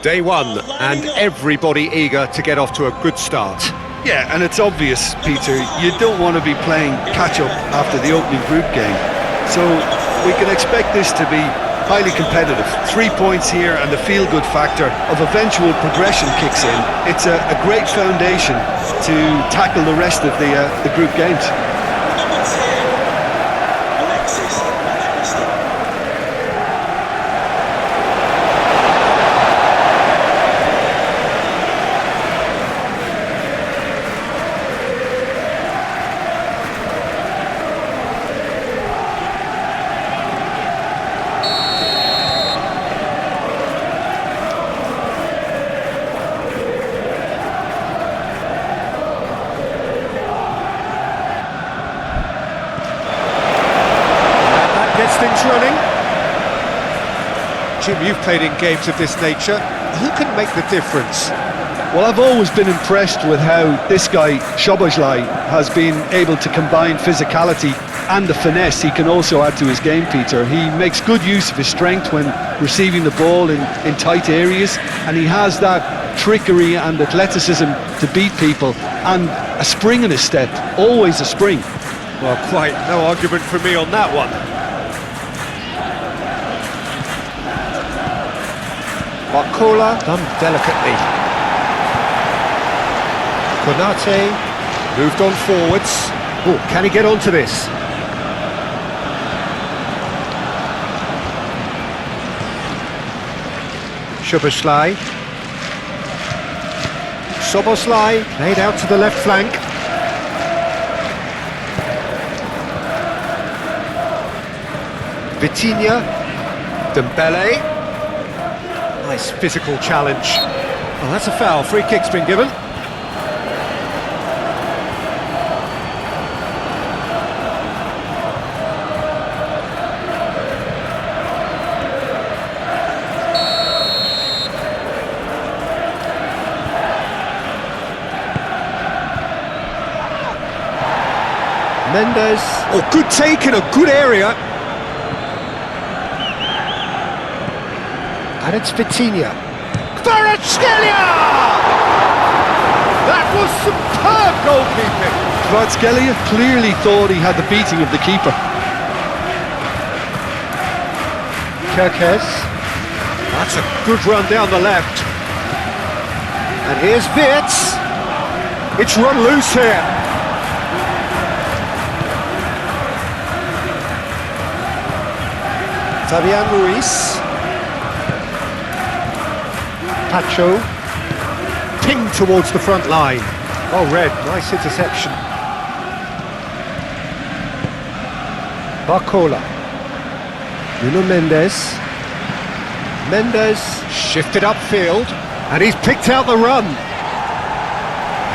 Day one, and everybody eager to get off to a good start. Yeah, and it's obvious, Peter, you don't want to be playing catch-up after the opening group game. So we can expect this to be highly competitive. 3 points here and the feel-good factor of eventual progression kicks in. It's a great foundation to tackle the rest of the group games. Things running. Jim, you've played in games of this nature. Who can make the difference? Well, I've always been impressed with how this guy, Szoboszlai, has been able to combine physicality and the finesse he can also add to his game, Peter. He makes good use of his strength when receiving the ball in tight areas, and he has that trickery and athleticism to beat people, and a spring in his step, always a spring. Well, quite no argument from me on that one. Barcola done delicately. Konate moved on forwards. Oh, can he get onto this? Szoboszlai. Szoboszlai played out to the left flank. Vitinha. Dembele. Nice physical challenge. Well, that's a foul. Free kick's been given. Mendes. Oh, good take in a good area. And it's Vitinha. Kvaratskhelia! That was superb goalkeeping. Kvaratskhelia clearly thought he had the beating of the keeper. Kerkez. That's a good run down the left. And here's Wirtz. It's run loose here. Fabian Ruiz. Pacho, pinged towards the front line. Oh, Red, nice interception. Barcola. Nuno Mendes. Mendes shifted upfield, and he's picked out the run.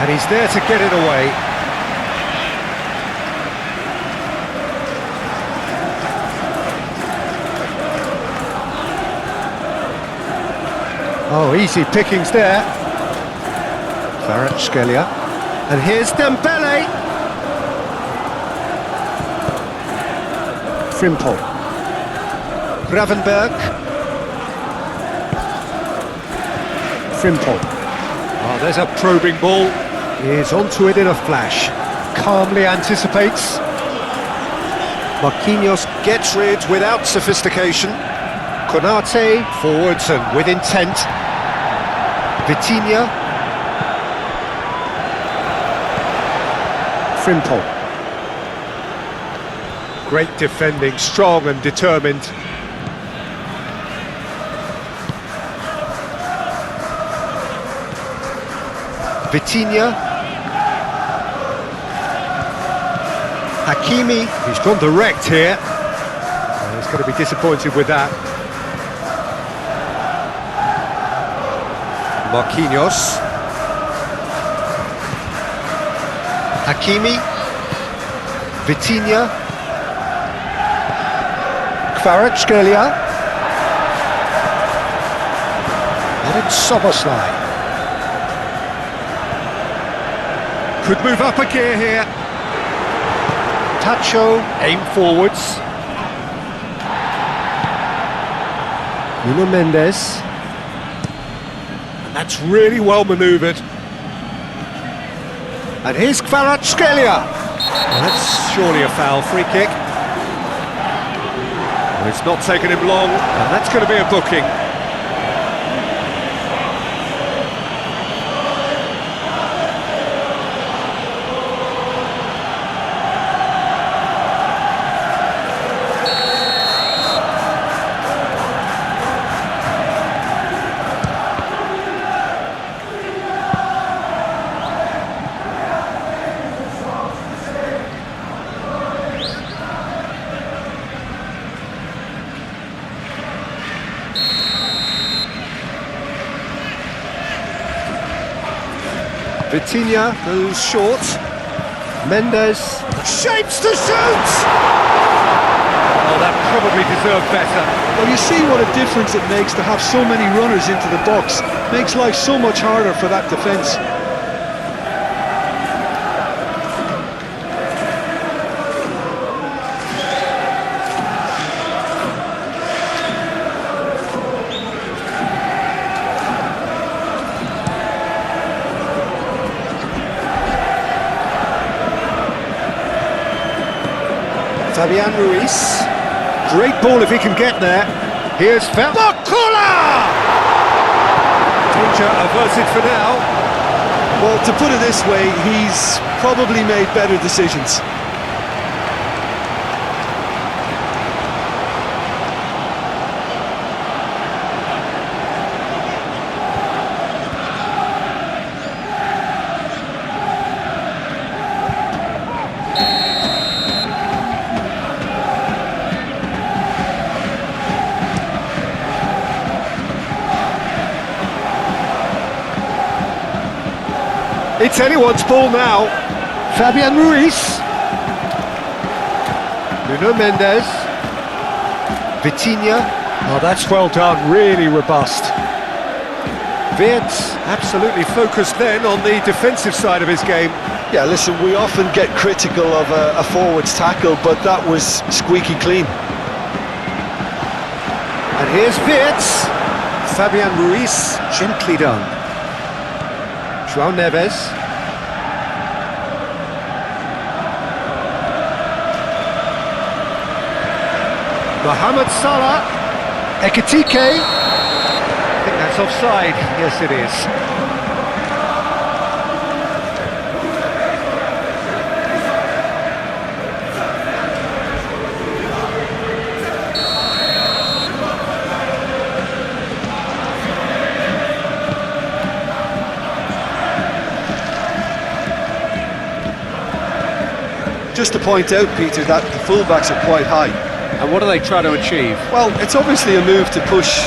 And he's there to get it away. Oh, easy pickings there. Kvaratskhelia. And here's Dembele. Frimpong. Gravenberg. Frimpong. Oh, there's a probing ball. He's onto it in a flash. Calmly anticipates. Marquinhos gets rid without sophistication. Konate forwards and with intent. Vitinha. Frimpong. Great defending, strong and determined. Vitinha. Hakimi. He's gone direct here. He's going to be disappointed with that. Marquinhos. Hakimi. Vitinha. Kvaratskhelia. And it's Szoboszlai. Could move up a gear here. Tacho, aim forwards. Nuno Mendes. That's really well manoeuvred. And here's Kvaratskhelia. That's surely a foul, free kick. Well, it's not taken him long, and that's going to be a booking. Vitinha goes short. Mendes shapes to shoot! Oh, that probably deserved better. Well, you see what a difference it makes to have so many runners into the box. Makes life so much harder for that defence. Fabian Ruiz. Great ball if he can get there. Here's Bakula! Danger averted for now. Well, to put it this way, he's probably made better decisions. It's anyone's ball now. Fabian Ruiz. Nuno Mendes. Vitinha. Oh, that's well done, really robust. Wirtz absolutely focused then on the defensive side of his game. Yeah, listen, we often get critical of a forward's tackle, but that was squeaky clean. And here's Wirtz. Fabian Ruiz, gently done. João Neves. Mohamed Salah. Ekitike. I think that's offside. Yes, it is. Just to point out, Peter, that the fullbacks are quite high. And what are they trying to achieve? Well, it's obviously a move to push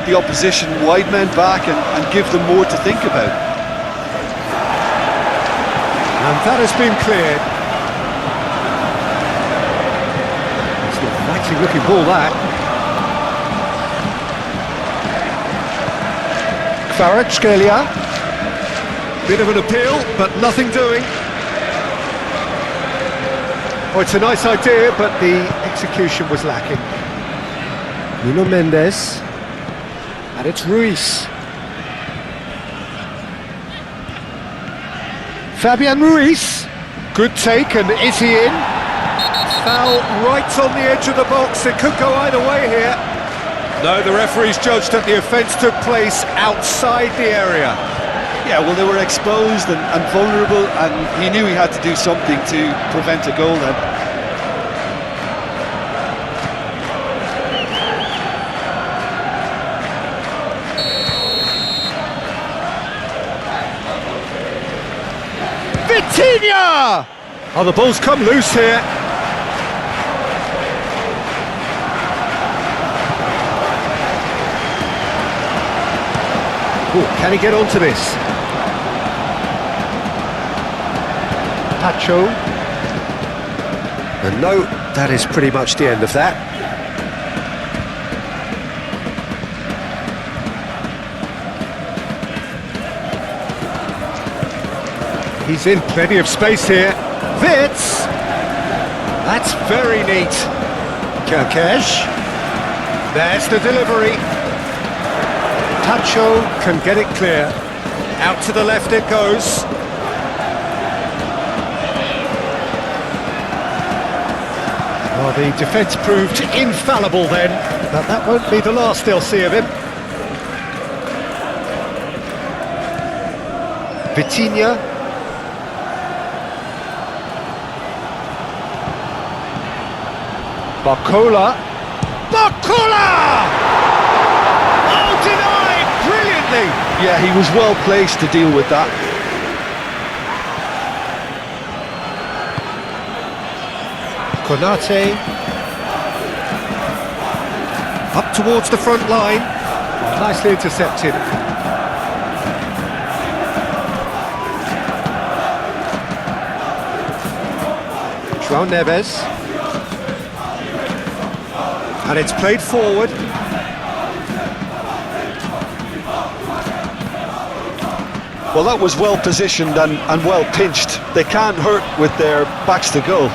the opposition wide men back and give them more to think about. And that has been cleared. It's an inviting looking ball, that. Kvaratskhelia. Bit of an appeal, but nothing doing. Oh, it's a nice idea, but the execution was lacking. Nuno Mendes. And it's Ruiz. Fabian Ruiz. Good take, and is he in? Foul right on the edge of the box. It could go either way here. No, the referee's judged that the offence took place outside the area. Yeah, well, they were exposed and vulnerable, and he knew he had to do something to prevent a goal then. Vitinha! Oh, the ball's come loose here. Ooh, can he get onto this? Pacho. And no, that is pretty much the end of that. He's in plenty of space here. Wirtz! That's very neat. Kerkesh. There's the delivery. Pacho can get it clear. Out to the left it goes. Well, the defence proved infallible then, but that won't be the last they'll see of him. Vitinha. Barcola. Barcola! Oh, denied brilliantly! Yeah, he was well placed to deal with that. Konate. Up towards the front line. Nicely intercepted. João Neves. And it's played forward. Well, that was well positioned and well pinched. They can't hurt with their backs to goal.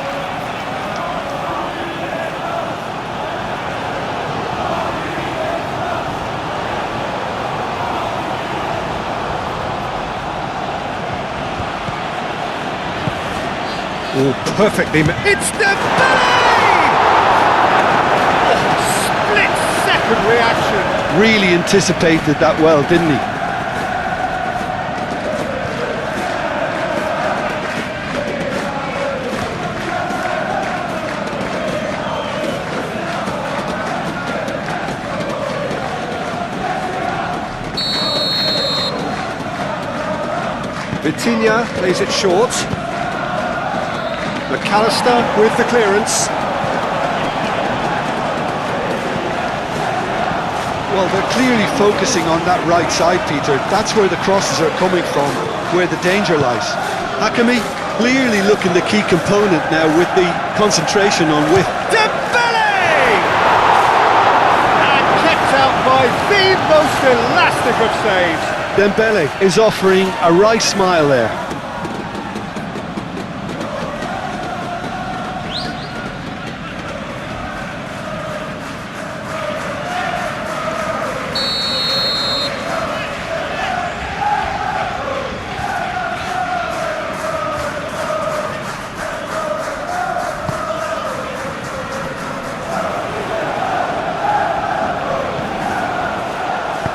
Oh, perfectly. It's Dembele! Split-second reaction. Really anticipated that well, didn't he? Vitinha plays it short. McAllister with the clearance. Well, they're clearly focusing on that right side, Peter. That's where the crosses are coming from, where the danger lies. Hakimi clearly looking the key component now with the concentration on width. Dembele! And kept out by the most elastic of saves. Dembele is offering a right smile there.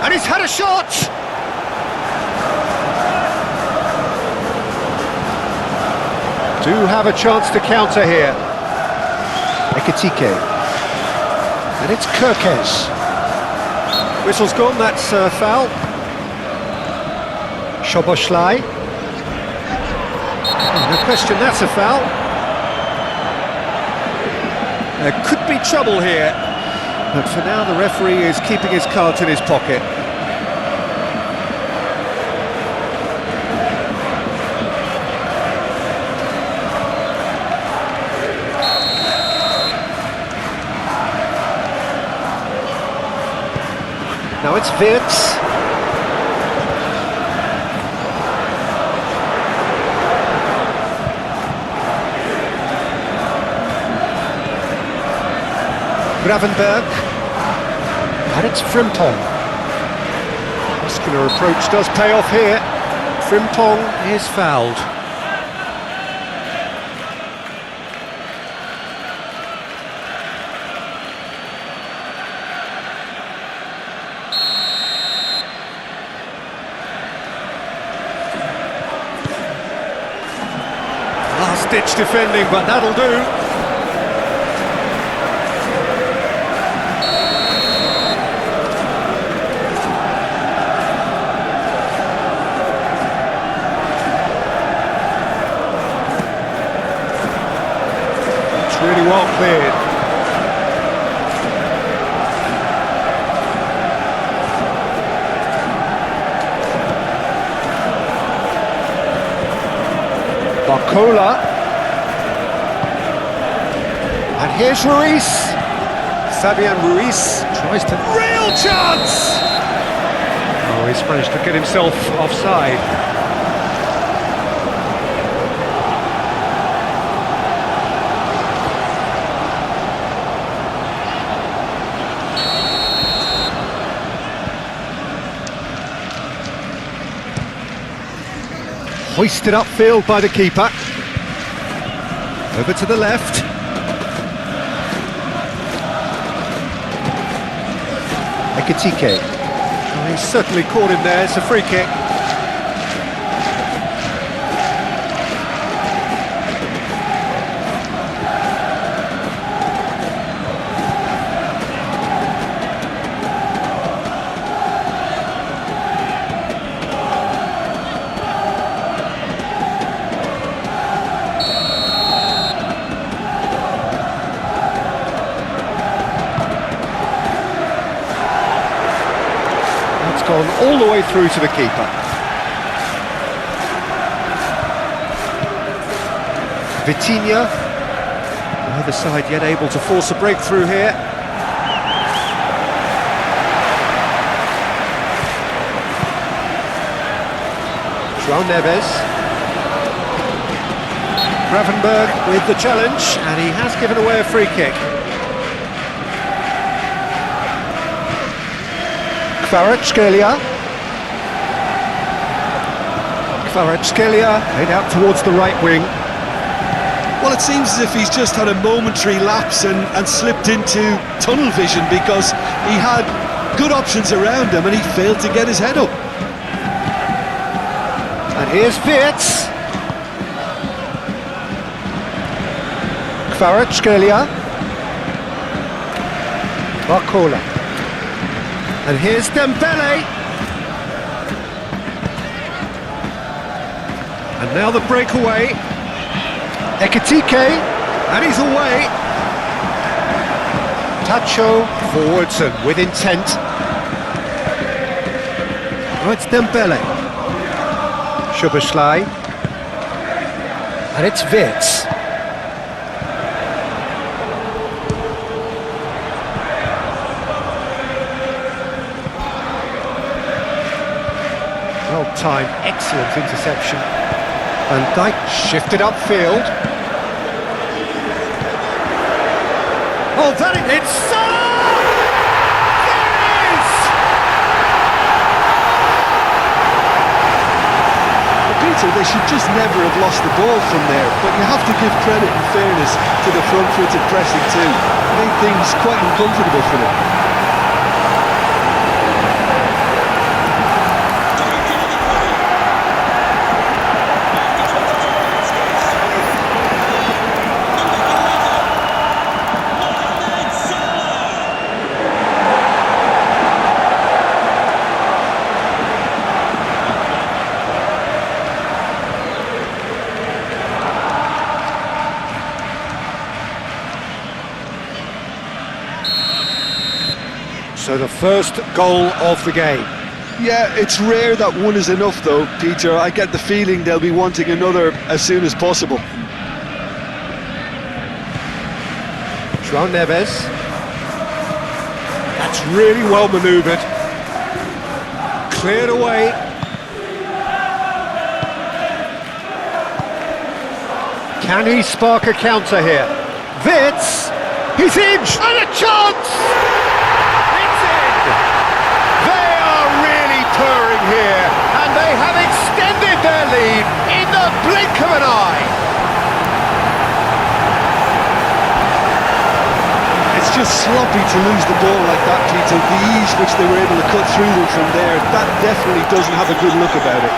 And he's had a shot! Do have a chance to counter here. Ekitike. And it's Kirkes. Whistle's gone, that's a foul. Szoboszlai. Oh, no question, that's a foul. There could be trouble here. But for now, the referee is keeping his cards in his pocket. Now it's Wirtz. Gravenberg. And it's Frimpong. Muscular approach does pay off here. Frimpong is fouled. Last-ditch defending, but that'll do. Really well cleared. Barcola. And here's Ruiz. Fabian Ruiz tries to... Real chance! Oh, he's managed to get himself offside. Hoisted upfield by the keeper. Over to the left. Ekitike. Oh, he's certainly caught him there, it's a free kick. Gone all the way through to the keeper. Vitinha, neither side yet able to force a breakthrough here. João Neves. Gravenberg with the challenge, and he has given away a free kick. Kvaratskhelia laid out towards the right wing. Well, it seems as if he's just had a momentary lapse and slipped into tunnel vision, because he had good options around him and he failed to get his head up. And here's Wirtz. Kvaratskhelia. Barcola. And here's Dembele. And now the breakaway. Ekitike, and he's away. Tacho forwards and with intent. Oh, it's Dembele. Szoboszlai. And it's Wirtz. Well-timed, excellent interception. Van Dijk shifted upfield. Oh, it's Salah! There it is! Peter, they should just never have lost the ball from there, but you have to give credit and fairness to the front-footed pressing too. Made things quite uncomfortable for them. So the first goal of the game. Yeah, it's rare that one is enough though, Peter. I get the feeling they'll be wanting another as soon as possible. João Neves. That's really well manoeuvred. Cleared away. Can he spark a counter here? Wirtz. He's in! And a chance! Here, and they have extended their lead in the blink of an eye. It's just sloppy to lose the ball like that, Peter. The ease which they were able to cut through them from there, that definitely doesn't have a good look about it.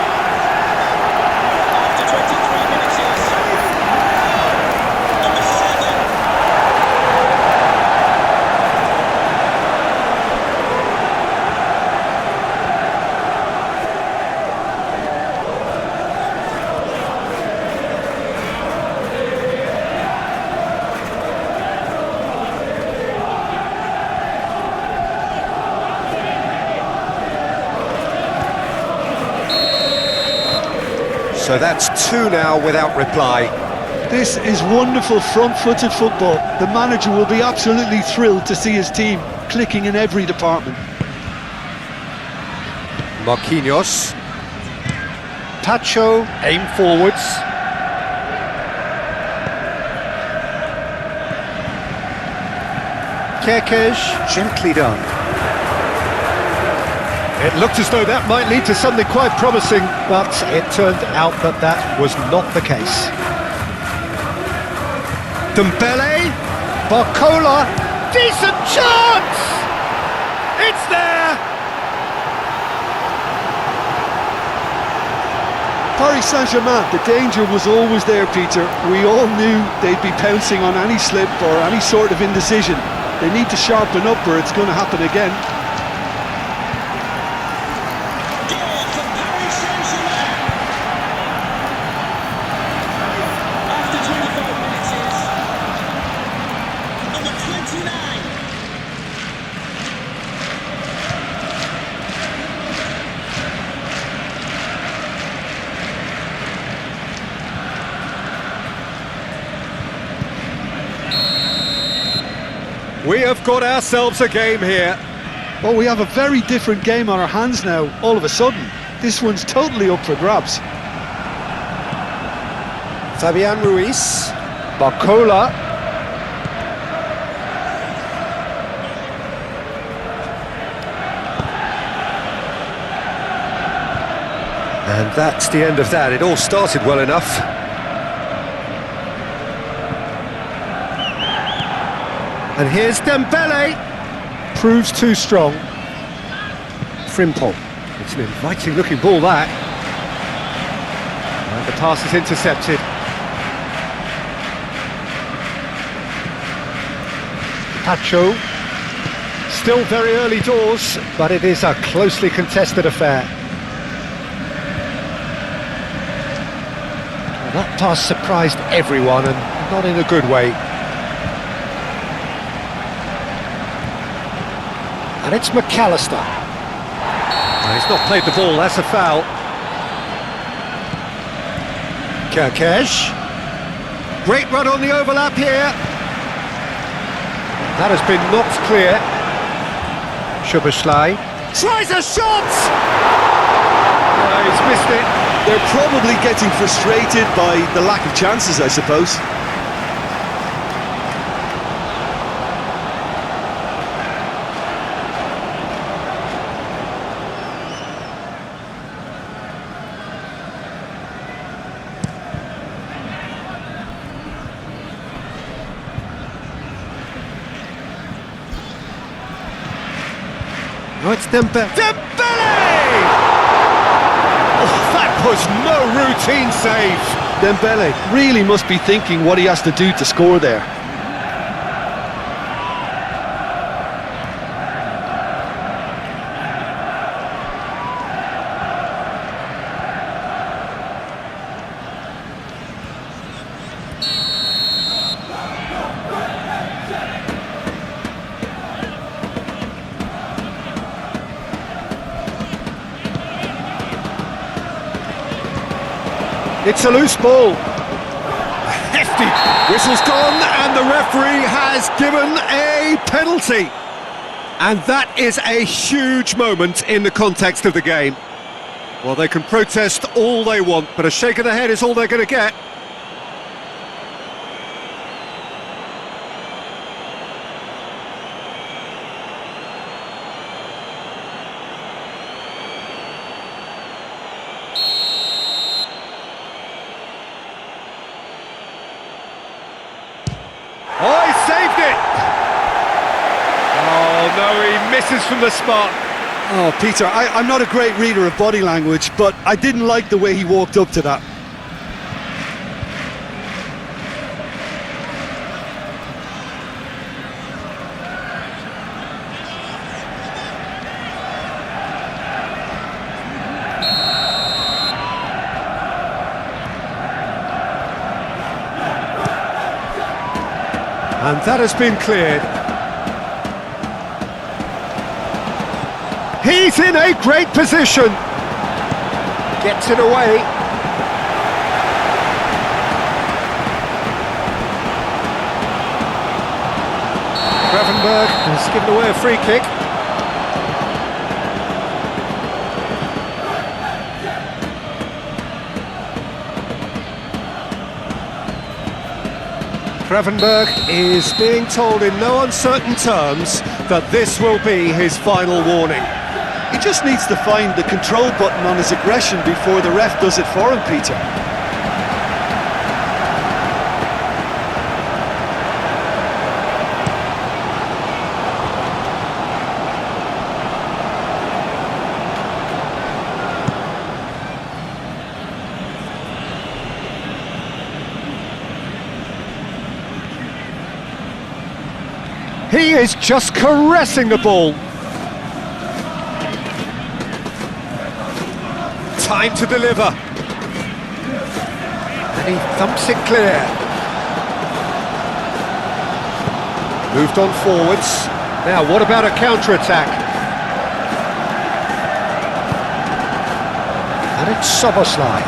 So that's two now without reply. This is wonderful front-footed football. The manager will be absolutely thrilled to see his team clicking in every department. Marquinhos. Tacho, aim forwards. Kerkez, gently done. It looked as though that might lead to something quite promising, but it turned out that that was not the case. Dembele, Barcola, decent chance! It's there! Paris Saint-Germain, the danger was always there, Peter. We all knew they'd be pouncing on any slip or any sort of indecision. They need to sharpen up or it's going to happen again. We have got ourselves a game here. Well, we have a very different game on our hands now, all of a sudden. This one's totally up for grabs. Fabian Ruiz, Barcola. And that's the end of that. It all started well enough. And here's Dembele. Proves too strong. Frimpong. It's an inviting looking ball, that. And the pass is intercepted. Pacho. Still very early doors, but it is a closely contested affair. Well, that pass surprised everyone, and not in a good way. And it's McAllister. No, he's not played the ball, that's a foul. Kerkesh. Great run on the overlap here. That has been knocked clear. Szoboszlai tries a shot! He's missed it. They're probably getting frustrated by the lack of chances, I suppose. Oh, it's Dembele! Dembele! Oh, that was no routine save. Dembele really must be thinking what he has to do to score there. It's a loose ball. Hefty. Whistle's gone and the referee has given a penalty. And that is a huge moment in the context of the game. Well, they can protest all they want, but a shake of the head is all they're going to get. Oh, he saved it! Oh, no, he misses from the spot. Oh, Peter, I'm not a great reader of body language, but I didn't like the way he walked up to that. And that has been cleared. He's in a great position. Gets it away. Gravenberg has given away a free kick. Gravenberg is being told in no uncertain terms that this will be his final warning. He just needs to find the control button on his aggression before the ref does it for him, Peter. He is just caressing the ball. Time to deliver. And he thumps it clear. Moved on forwards. Now, what about a counter-attack? And it's Soboslai.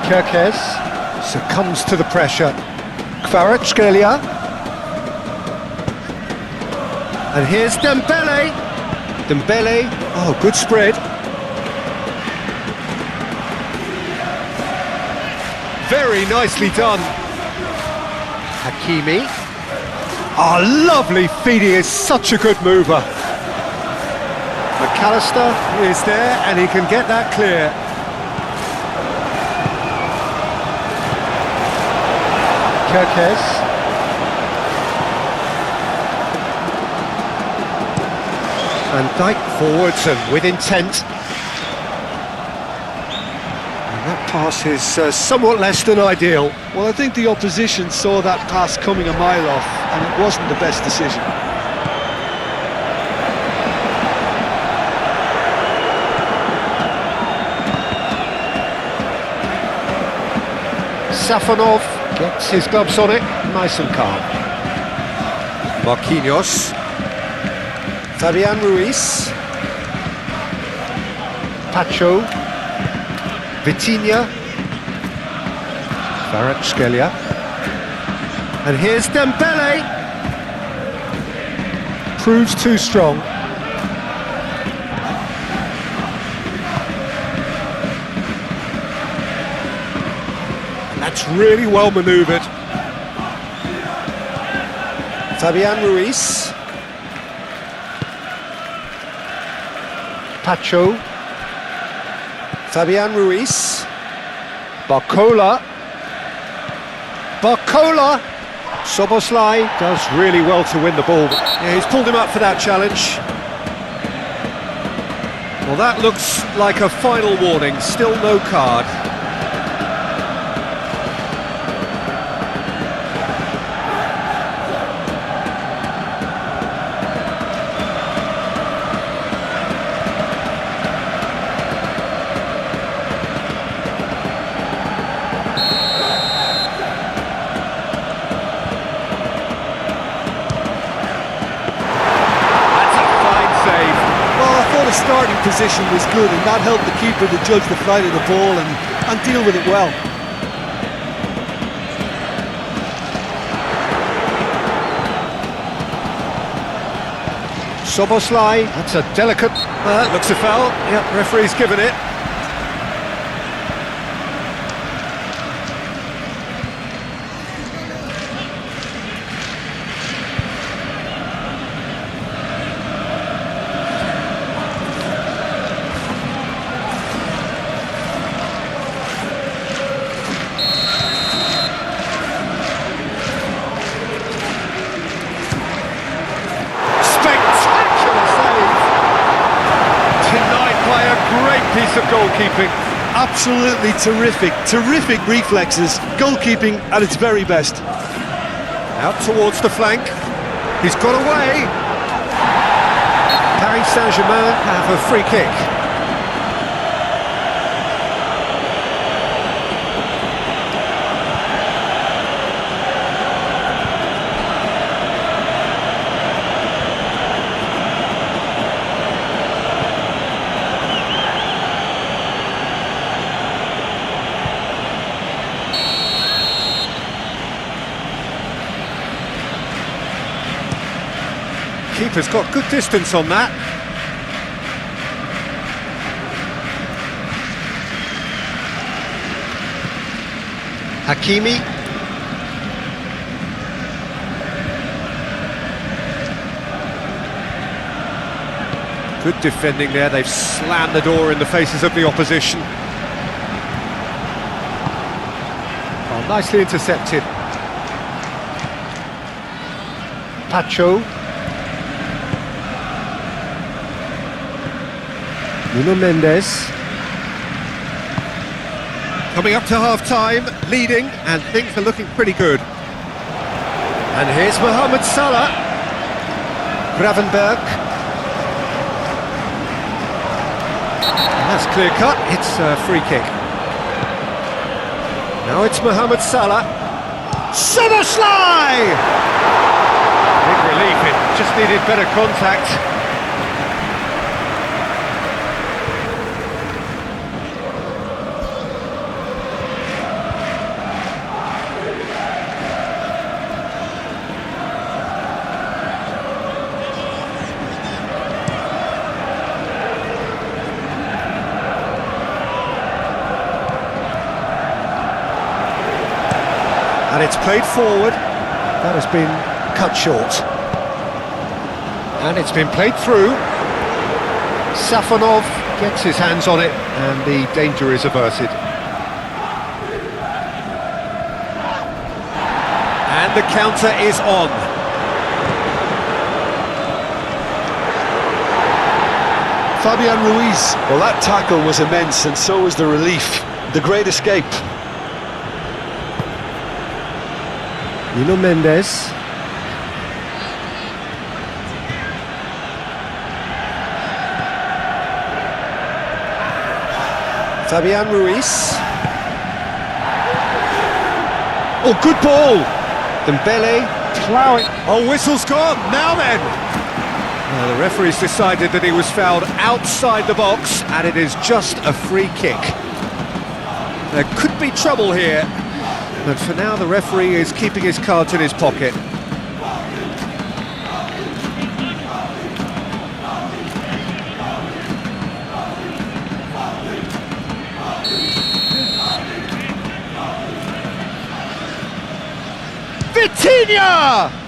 Kerkez succumbs to the pressure. Kvaratskhelia. And here's Dembele. Dembele, oh, good spread. Very nicely done. Hakimi. Oh, lovely feed, he is such a good mover. McAllister is there and he can get that clear. Kerkez. Van Dijk forwards and with intent. And that pass is somewhat less than ideal. Well, I think the opposition saw that pass coming a mile off, and it wasn't the best decision. Safonov gets his gloves on it, nice and calm. Marquinhos. Fabian Ruiz, Pacho, Vitinha, Kvaratskhelia, and here's Dembele. Proves too strong. And that's really well manoeuvred. Fabian Ruiz. Pacho, Fabian Ruiz, Barcola, Soboslai does really well to win the ball. Yeah, he's pulled him up for that challenge. Well, that looks like a final warning, still no card. The starting position was good, and that helped the keeper to judge the flight of the ball and deal with it well. Soboslai, that's a delicate... looks a foul. Yep, referee's given it. Piece of goalkeeping. Absolutely terrific reflexes, goalkeeping at its very best. Out towards the flank, he's got away. Paris Saint-Germain have a free kick. Keeper's got good distance on that. Hakimi. Good defending there, they've slammed the door in the faces of the opposition. Oh, nicely intercepted. Pacho. Nuno Mendes. Coming up to half-time, leading, and things are looking pretty good. And here's Mohamed Salah. Gravenberg. That's clear-cut, it's a free kick. Now it's Mohamed Salah. Soboslai! Big relief, it just needed better contact. And it's played forward. That has been cut short. And it's been played through. Safonov gets his hands on it, and the danger is averted. And the counter is on. Fabian Ruiz. Well, that tackle was immense, and so was the relief. The great escape. Nuno Mendes. Fabian Ruiz. Oh, good ball. Dembele ploughing. Oh, whistle's gone. Now then. The referee's decided that he was fouled outside the box, and it is just a free kick. There could be trouble here. But for now, the referee is keeping his cards in his pocket. Vitinha!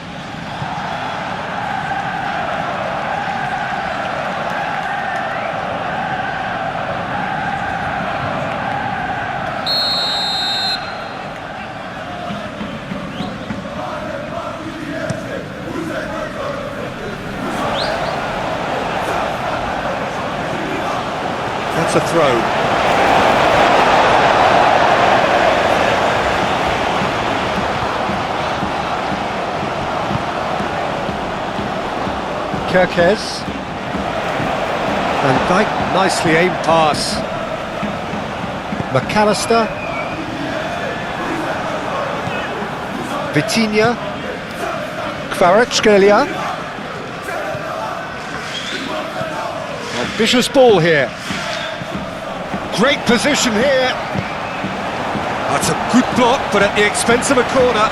That's a throw. Kerkez. Van Dijk, nicely aimed pass. McAllister. Vitinha. Kvaratskhelia. Ambitious ball here. Great position here. That's a good block, but at the expense of a corner.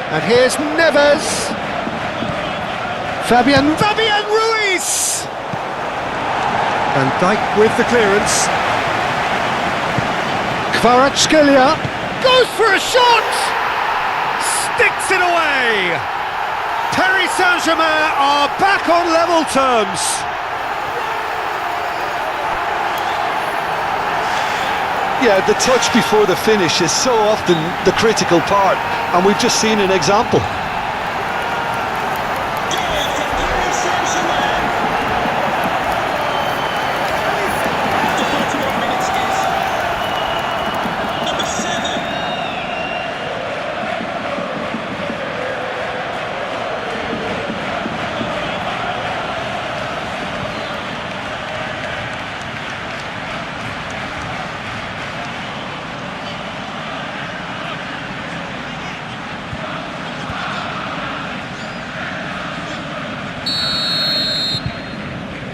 And here's Neves. Fabian Ruiz. Van Dijk with the clearance. Kvaratskhelia goes for a shot! Sticks it away! Paris Saint-Germain are back on level terms. Yeah, the touch before the finish is so often the critical part, and we've just seen an example.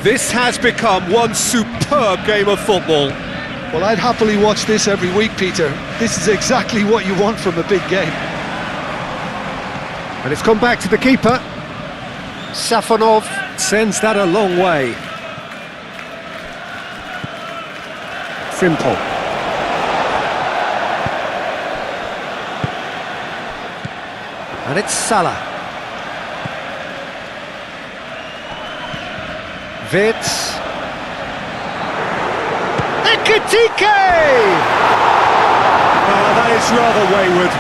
This has become one superb game of football. Well, I'd happily watch this every week, Peter. This is exactly what you want from a big game. And it's gone back to the keeper. Safonov sends that a long way. Frimpong. And it's Salah. Wirtz. Ekitike! Oh, that is rather wayward.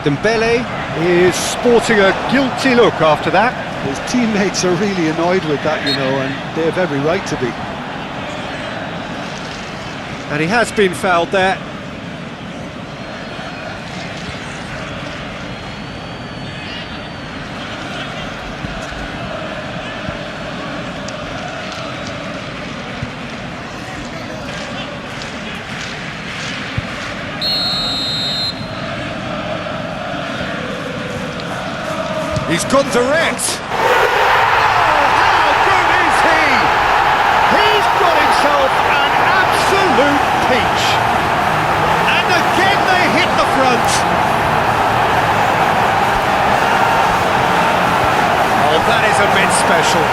Dembele is sporting a guilty look after that. His teammates are really annoyed with that, you know, and they have every right to be. And he has been fouled there. He's gone direct. Oh, how good is he? He's got himself an absolute peach. And again they hit the front. Oh, that is a mid-special.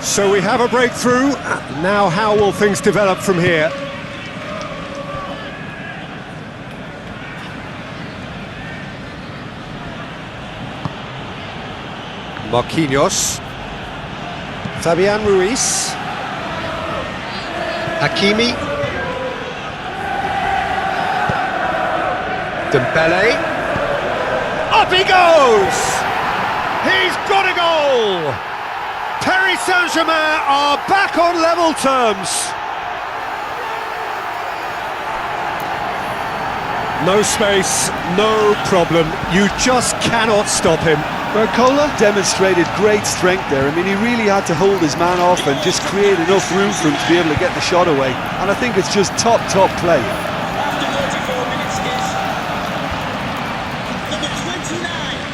So we have a breakthrough. Now how will things develop from here? Marquinhos. Fabian Ruiz. Hakimi. Dembele. Up he goes! He's got a goal! Paris Saint-Germain are back on level terms. No space, no problem. You just cannot stop him. Barcola demonstrated great strength there. I mean, he really had to hold his man off and just create enough room for him to be able to get the shot away. And I think it's just top play. After 44 minutes is number 29.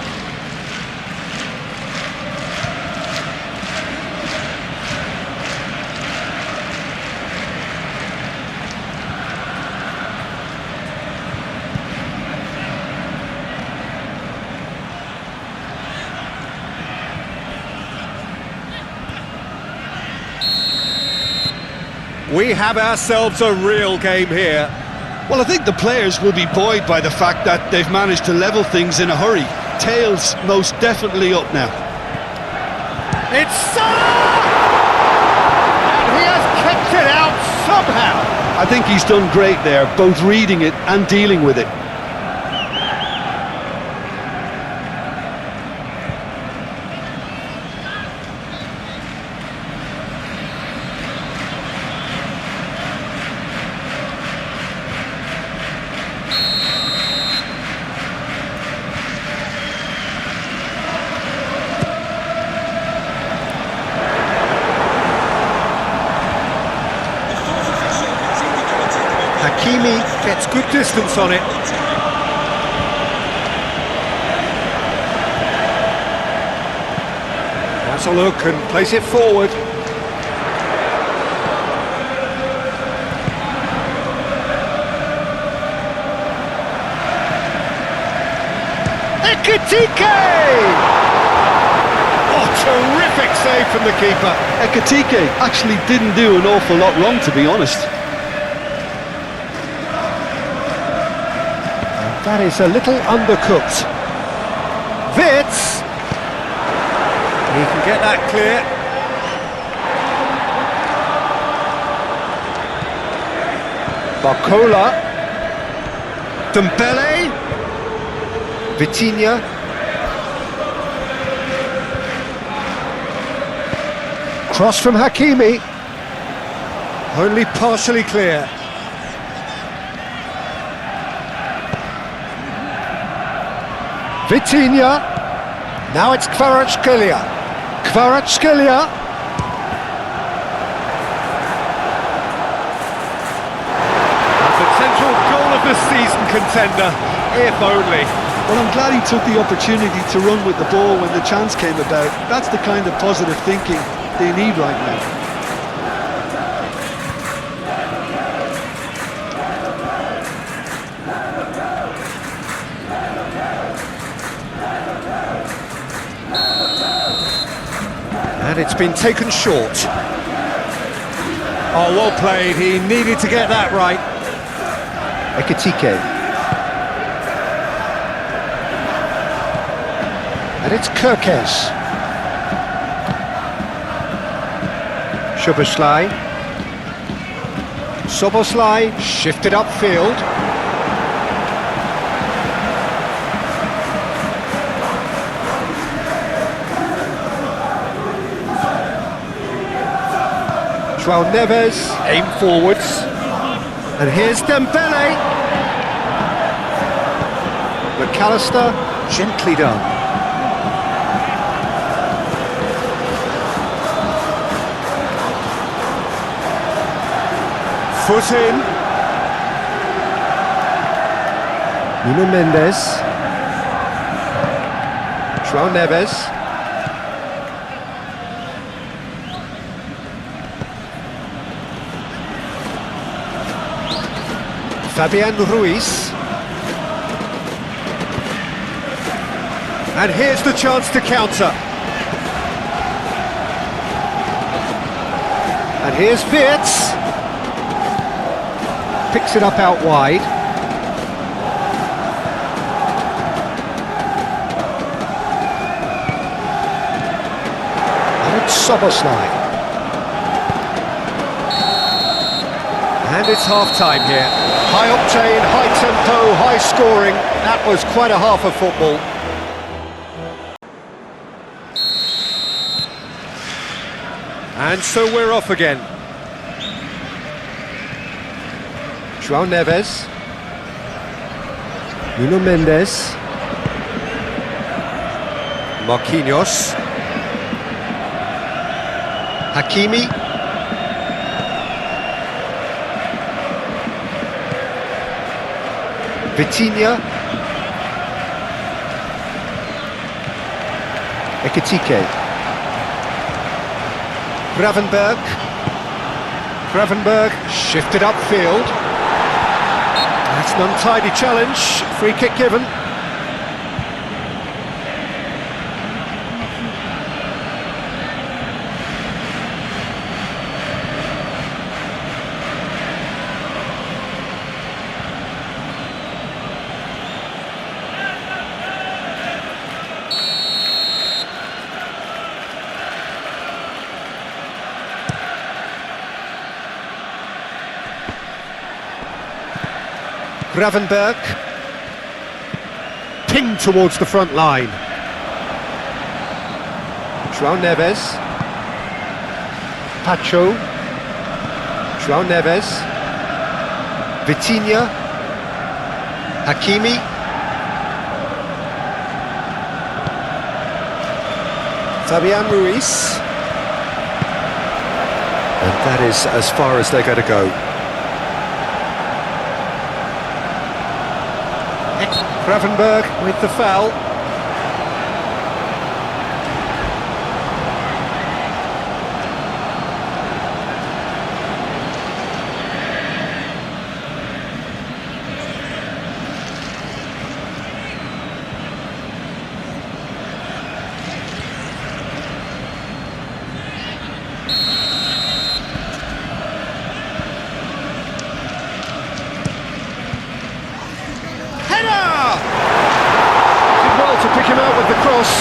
We have ourselves a real game here. Well, I think the players will be buoyed by the fact that they've managed to level things in a hurry. Tails most definitely up now. It's Salah! And he has kept it out somehow. I think he's done great there, both reading it and dealing with it. Hakimi gets good distance on it. Has a look and plays it forward. Ekitike! Oh, terrific save from the keeper. Ekitike actually didn't do an awful lot wrong, to be honest. That is a little undercooked. Wirtz! He can get that clear. Barcola. Dembele. Vitinha. Cross from Hakimi. Only partially clear. Vitinha. Now it's Kvaratskhelia. Kvaratskhelia. A potential goal of the season contender, if only. Well, I'm glad he took the opportunity to run with the ball when the chance came about. That's the kind of positive thinking they need right now. And it's been taken short. Oh, well played. He needed to get that right. Ekitike. And it's Kirkes. Szoboszlai. Szoboszlai shifted upfield. João Neves, aim forwards. And here's Dembele. McAllister, gently done. Foot in. Nuno Mendes. João Neves. Fabian Ruiz. And here's the chance to counter. And here's Wirtz. Picks it up out wide. And it's Szoboszlai. And it's half-time here. High octane, high tempo, high scoring. That was quite a half of football. And so we're off again. João Neves. Nuno Mendes. Marquinhos. Hakimi. Vitinha. Ekitike. Gravenberg shifted upfield. That's an untidy challenge. Free kick given. Gravenberg, pinged towards the front line. João Neves, Pacho, João Neves, Vitinha, Hakimi, Fabian Ruiz, and that is as far as they're going to go. Gravenberg with the foul.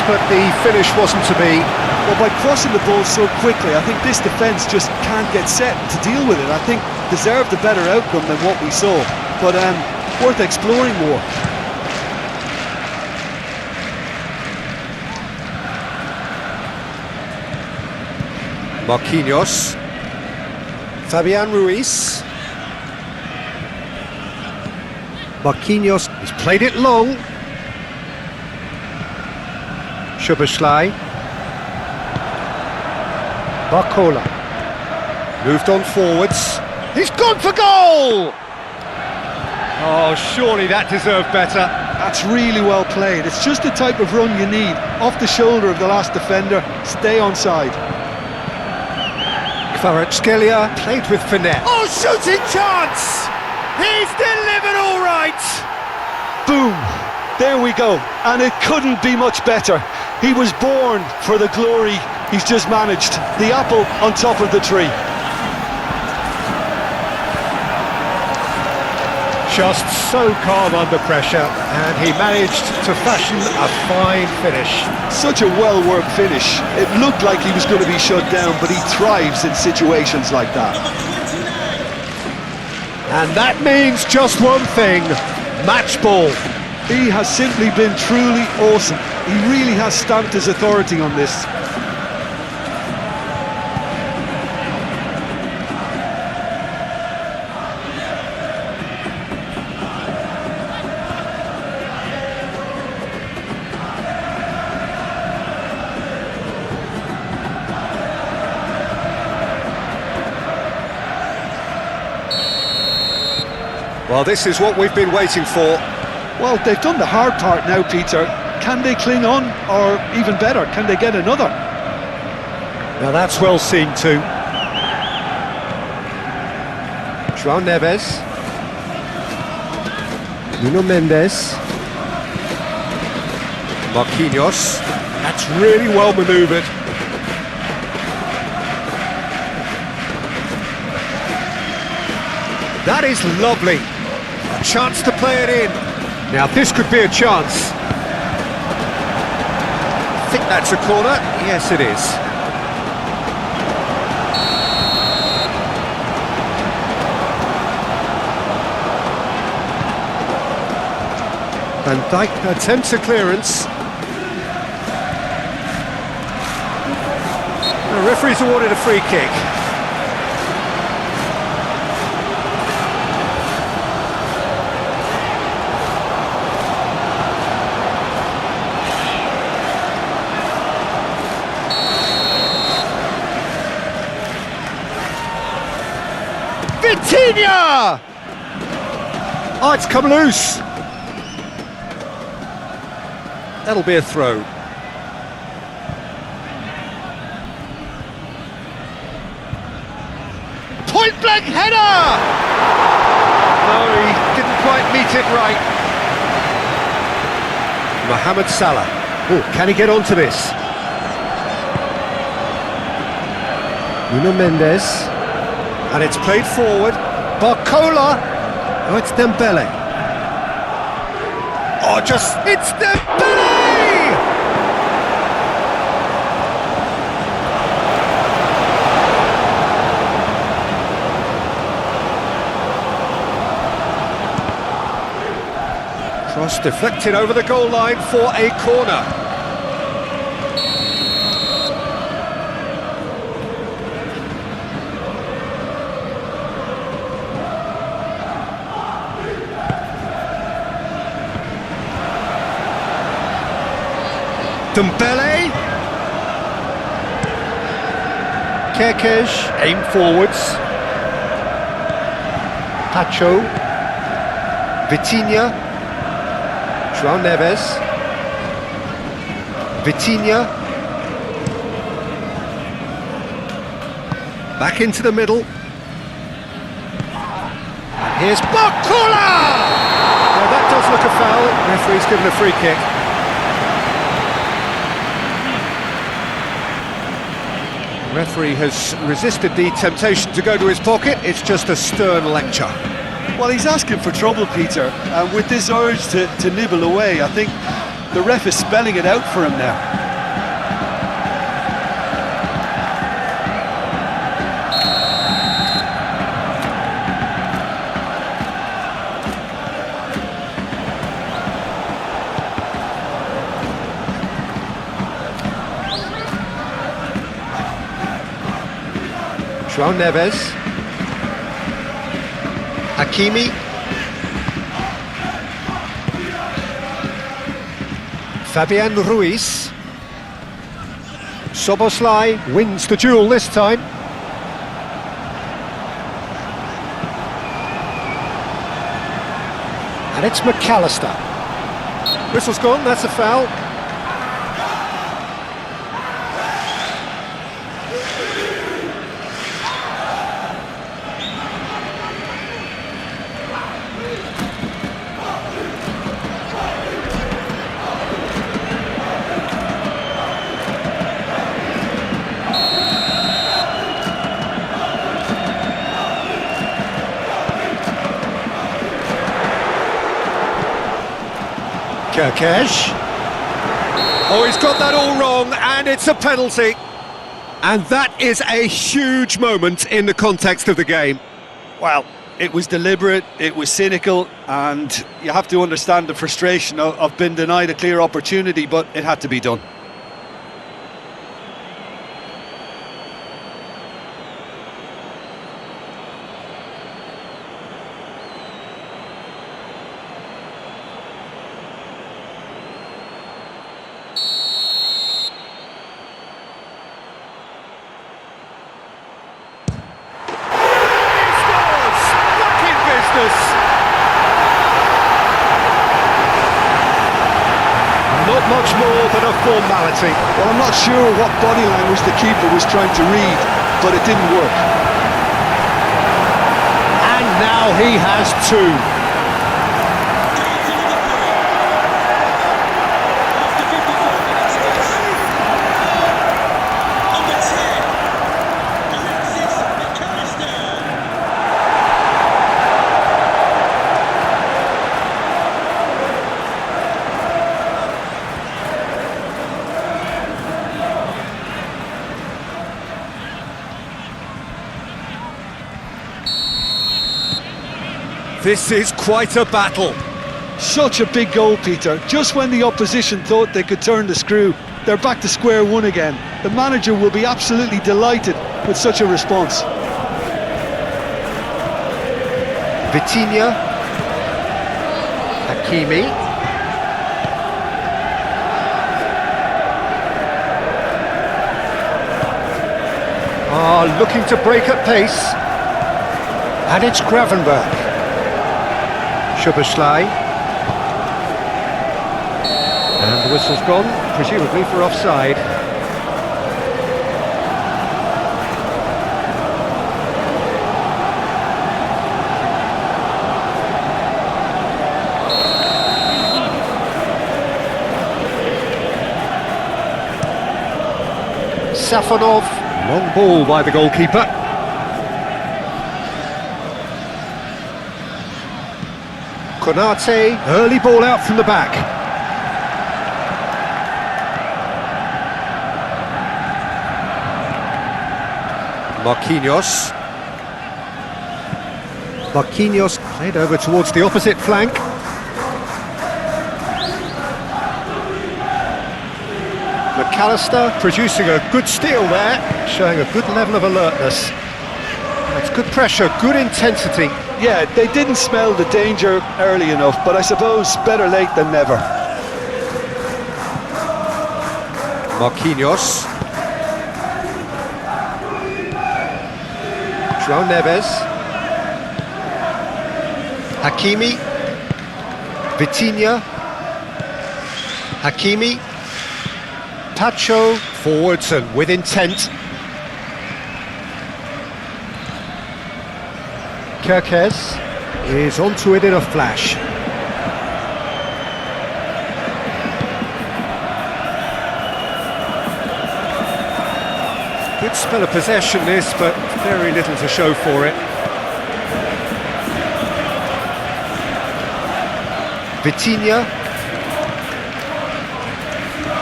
But the finish wasn't to be. Well, by crossing the ball so quickly, I think this defence just can't get set to deal with it. I think deserved a better outcome than what we saw, but worth exploring more. Marquinhos. Fabian Ruiz. Marquinhos, he's played it long. Szoboszlai. Barcola. Moved on forwards. He's gone for goal! Oh, surely that deserved better. That's really well played. It's just the type of run you need. Off the shoulder of the last defender, stay onside. Kvaratskhelia played with finesse. Oh, shooting chance! He's delivered all right! Boom! There we go. And it couldn't be much better. He was born for the glory he's just managed. The apple on top of the tree. Just so calm under pressure, and he managed to fashion a fine finish. Such a well-worked finish. It looked like he was going to be shut down, but he thrives in situations like that. And that means just one thing, match ball. He has simply been truly awesome. He really has stamped his authority on this. Well, this is what we've been waiting for. Well, they've done the hard part now, Peter. Can they cling on, or even better, can they get another? Now that's well seen too. João Neves. Nuno Mendes. Marquinhos. That's really well manoeuvred. That is lovely. A chance to play it in. Now this could be a chance. I think that's a corner. Yes, it is. Van Dijk attempts a clearance. The referee's awarded a free kick. Vitinha! Oh, it's come loose. That'll be a throw. Point blank header! No, he didn't quite meet it right. Mohamed Salah. Oh, can he get onto this? Nuno Mendes. And it's played forward. Barcola. Oh, it's Dembele. Oh, it's Dembele! Cross deflected over the goal line for a corner. Dembele. Kerkez, aim forwards. Pacho. Vitinha. João Neves. Vitinha. Back into the middle. And here's Barcola! Now that does look a foul. Referee's given a free kick. The referee has resisted the temptation to go to his pocket. It's just a stern lecture. Well, he's asking for trouble, Peter, and with this urge to nibble away, I think the ref is spelling it out for him now. João Neves. Hakimi. Fabian Ruiz. Szoboszlai wins the duel this time. And it's McAllister. Whistle's gone, that's a foul. Kerkesh. Oh, he's got that all wrong, and it's a penalty. And that is a huge moment in the context of the game. Well, it was deliberate, it was cynical, and you have to understand the frustration of being denied a clear opportunity, but it had to be done. Not much more than a formality. Well, I'm not sure what body language the keeper was trying to read, but it didn't work. And now he has two. This is quite a battle. Such a big goal, Peter. Just when the opposition thought they could turn the screw, they're back to square one again. The manager will be absolutely delighted with such a response. Vitinha. Hakimi. Looking to break at pace. And it's Gravenberch. Szoboszlai. And the whistle's gone, presumably for offside. Safonov, long ball by the goalkeeper. Konate, early ball out from the back. Marquinhos. Marquinhos played over towards the opposite flank. McAllister producing a good steal there, showing a good level of alertness. That's good pressure, good intensity. Yeah, they didn't smell the danger early enough, but I suppose better late than never. Marquinhos. João Neves. Hakimi. Vitinha. Hakimi. Pacho forwards and with intent. Kerkez is onto it in a flash. Good spell of possession this, but very little to show for it. Vitinha.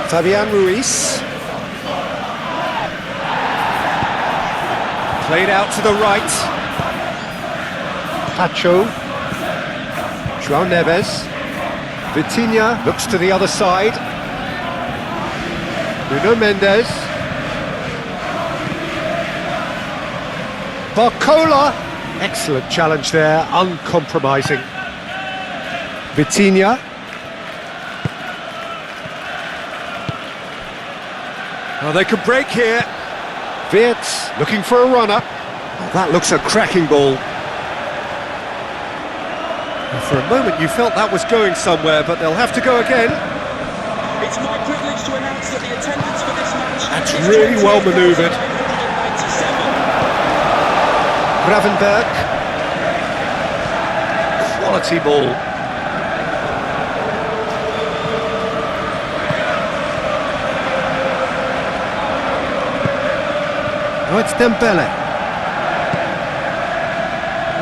Fabian Ruiz. Played out to the right. Pacho. João Neves. Vitinha looks to the other side. Nuno Mendes. Barcola! Excellent challenge there, uncompromising. Vitinha. Oh, they could break here. Wirtz looking for a runner. Oh, that looks a cracking ball. And for a moment you felt that was going somewhere, but they'll have to go again. It's my privilege to announce that the attendance for this match That's is really well manoeuvred. 28,997. Gravenberg. Quality ball. Oh, it's Dembele.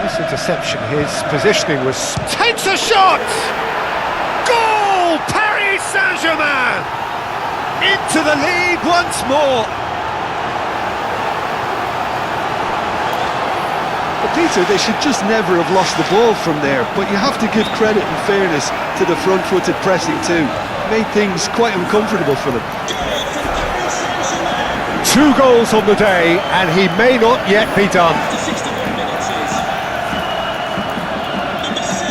Nice interception. His positioning was... Takes a shot! Goal! Paris Saint-Germain! Into the lead once more. Peter, they should just never have lost the ball from there, but you have to give credit and fairness to the front-footed pressing too. Made things quite uncomfortable for them. 2 goals on the day, and he may not yet be done. After 61 minutes is number 7.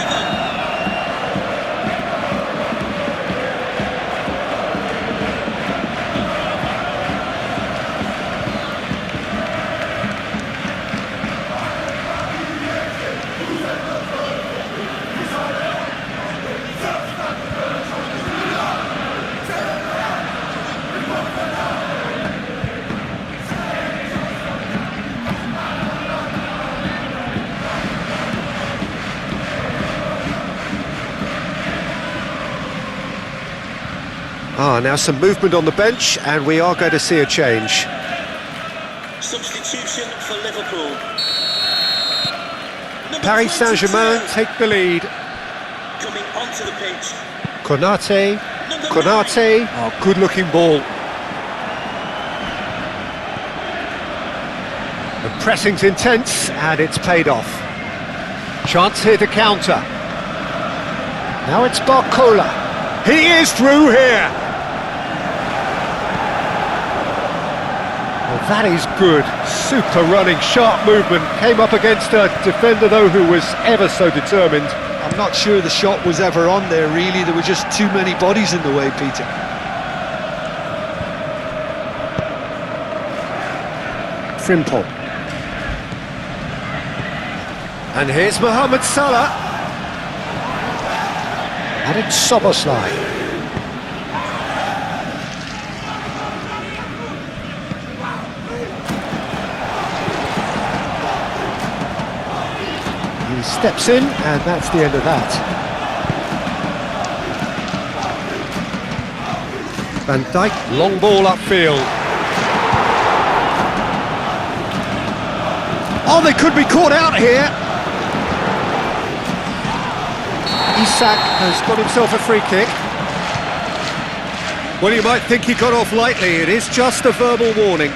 Now some movement on the bench, and we are going to see a change. Substitution for Liverpool. Number Paris 22, Saint-Germain take the lead. coming onto the pitch. Konate. Number Konate. Oh, good-looking ball. The pressing's intense, and it's paid off. Chance here to counter. Now it's Barcola. He is through here. Well, that is good. Super running, sharp movement. Came up against a defender, though, who was ever so determined. I'm not sure the shot was ever on there, really. There were just too many bodies in the way, Peter. Frimpong. And here's Mohamed Salah. And it's Soboslai. He steps in, and that's the end of that. Van Dijk, long ball upfield. Oh, they could be caught out here. Isak has got himself a free kick. Well, you might think he got off lightly. It is just a verbal warning.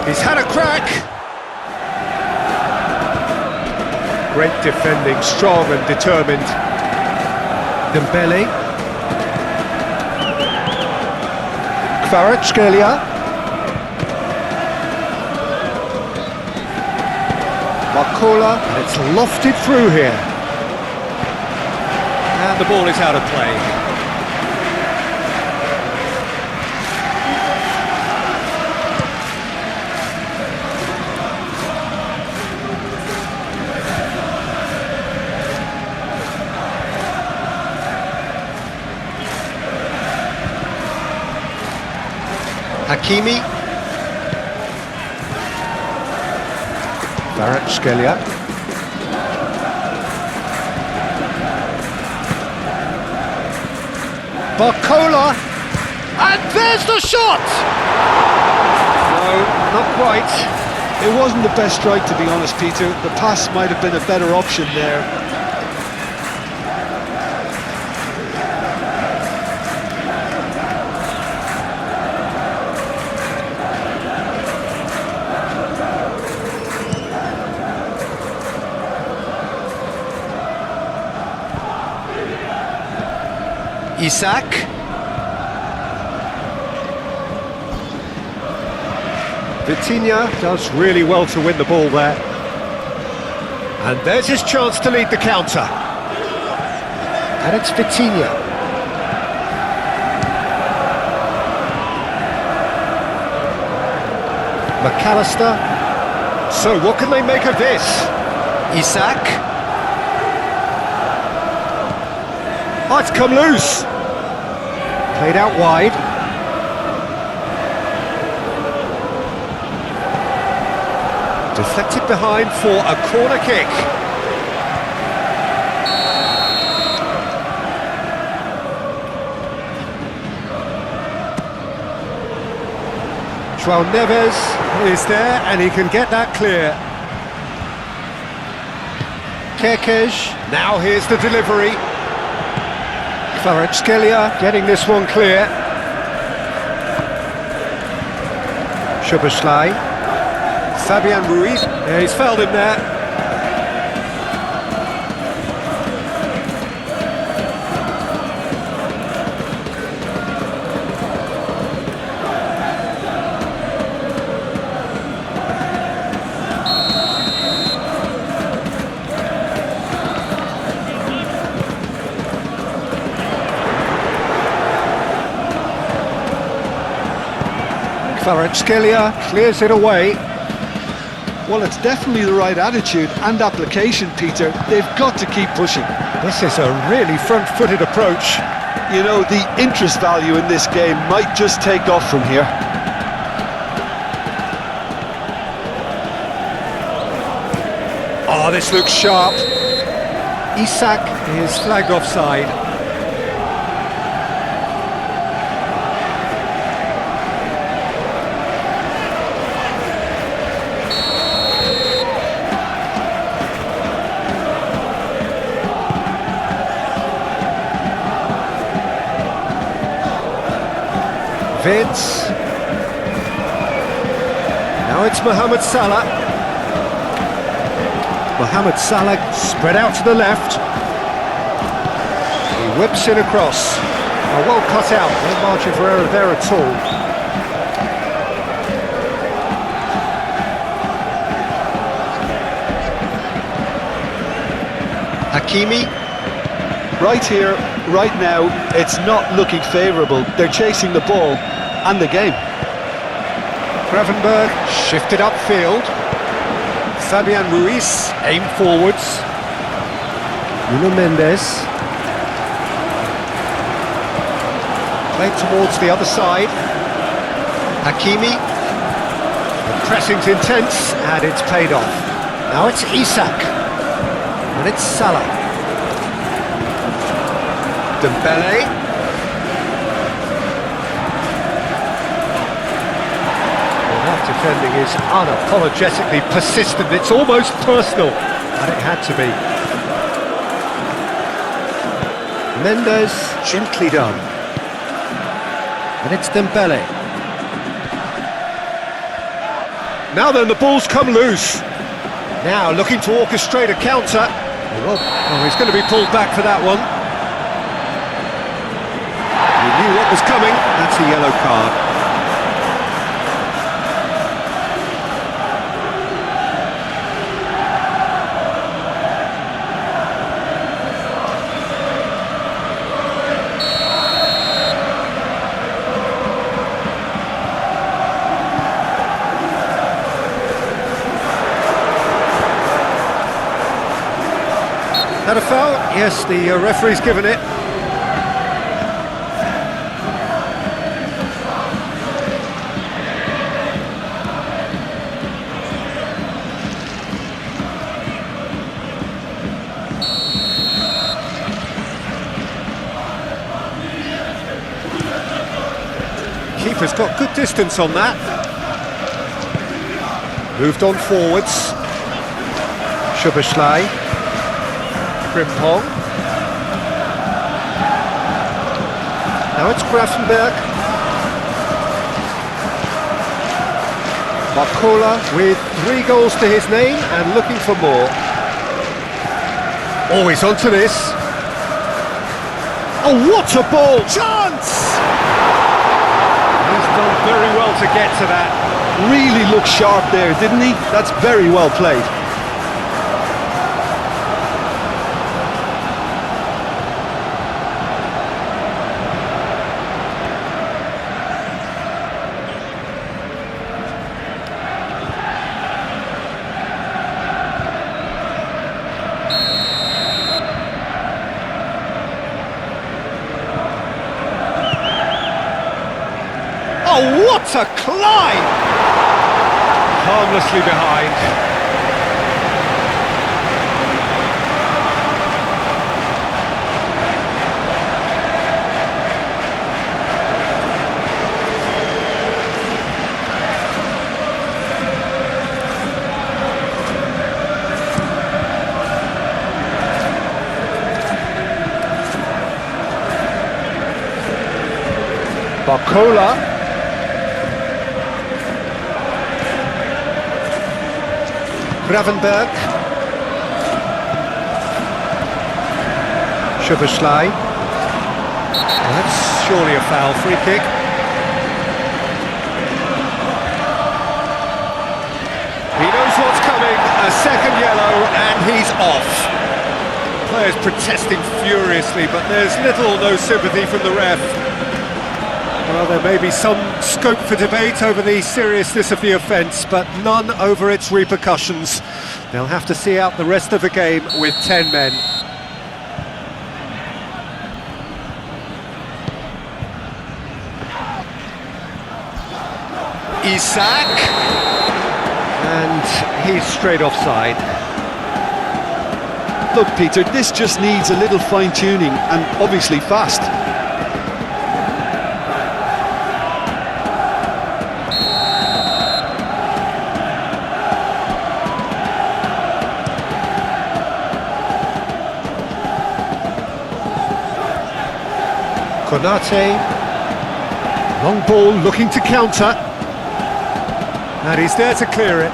He's had a crack. Great defending, strong and determined. Dembele. Kvaratskhelia. Barcola, and it's lofted through here. And the ball is out of play. Hakimi. Kvaratskhelia. Barcola. And there's the shot! No, not quite. It wasn't the best strike, to be honest, Peter. The pass might have been a better option there. Isak. Vitinha does really well to win the ball there. And there's his chance to lead the counter. And it's Vitinha. McAllister. So what can they make of this? Isak. Oh, it's come loose. Played out wide. Deflected behind for a corner kick. João Neves is there and he can get that clear. Kekej, now here's the delivery. Kvaratskhelia getting this one clear. Szoboszlai. Fabian Ruiz, yeah, he's fouled him there. Kvaratskhelia clears it away. Well, it's definitely the right attitude and application, Peter. They've got to keep pushing. This is a really front-footed approach. You know, the interest value in this game might just take off from here. Oh, this looks sharp. Isak is flagged offside. Vince. Now it's Mohamed Salah. Mohamed Salah spread out to the left. He whips it across. Oh, well cut out, no margin for error there at all. Hakimi. Right here, right now, it's not looking favourable. They're chasing the ball and the game. Gravenberg shifted upfield. Fabian Ruiz aimed forwards. Nuno Mendes. Played towards the other side. Hakimi. The pressing's intense and it's paid off. Now it's Isak. And it's Salah. Dembele. Well, that defending is unapologetically persistent. It's almost personal, and it had to be. Mendes, gently done. And it's Dembele. Now then, the ball's come loose. Now looking to orchestrate a counter. Oh, he's going to be pulled back for that one. He knew what was coming. That's a yellow card. That a foul? Yes, the referee's given it. Keeper's got good distance on that. Moved on forwards. Szoboszlai. Frimpong. Now it's Gravenberg. Barcola with 3 goals to his name and looking for more. Always onto this. Oh, what a ball! Chance! He's done very well to get to that. Really looked sharp there, didn't he? That's very well played. Oh, what a climb! Harmlessly behind. Barcola. Gravenberg. Szoboszlai. That's surely a foul, free kick. He knows what's coming, a second yellow, and he's off. Players protesting furiously, but there's little or no sympathy from the ref. Well, there may be some scope for debate over the seriousness of the offence, but none over its repercussions. They'll have to see out the rest of the game with 10 men. Isak, and he's straight offside. Look, Peter, this just needs a little fine-tuning and obviously fast. Konate, long ball looking to counter, and he's there to clear it.